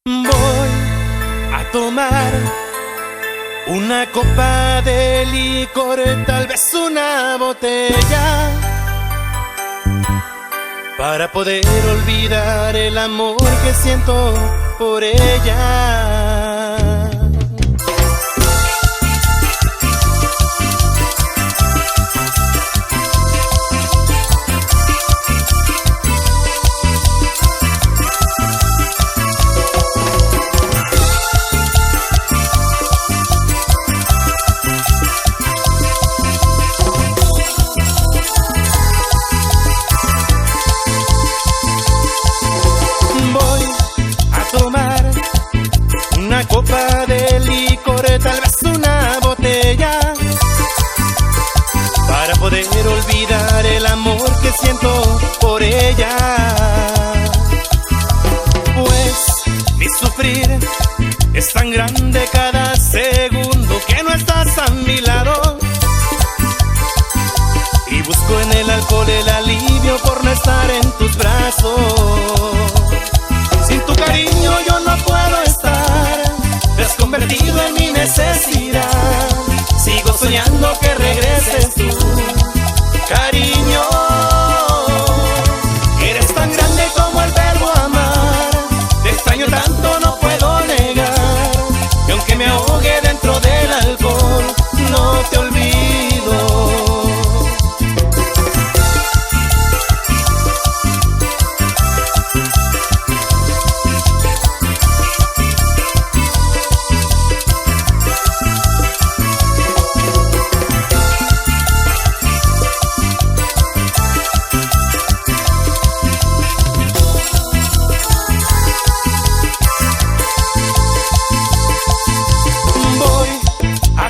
Voy a tomar una copa de licor, tal vez una botella, para poder olvidar el amor que siento por ella. Una copa de licor, tal vez una botella, para poder olvidar el amor que siento por ella. Pues mi sufrir es tan grande cada segundo que no estás a mi lado, y busco en el alcohol el alivio por no estar en tus brazos. Sin tu cariño yo no puedo estar, te has convertido en mi necesidad. Sigo soñando que regreses tú, cariño. Eres tan grande como el verbo amar, te extraño tanto, no puedo negar, que aunque me ahogue dentro del alcohol, no te olvido.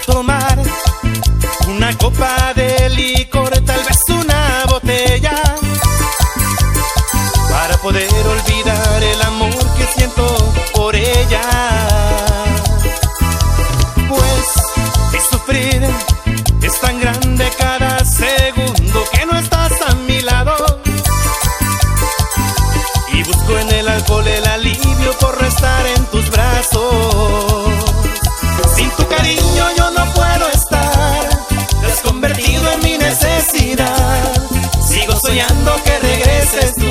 Tomar una copa de licor, tal vez una botella, para poder olvidar el amor que siento por ella. Pues mi sufrir es tan grande cada segundo que no estás a mi lado, y busco en el alcohol el alivio por no estar en tus brazos. Sin tu cariño yo no puedo estar, te has convertido en mi necesidad. Sigo soñando que regreses tú,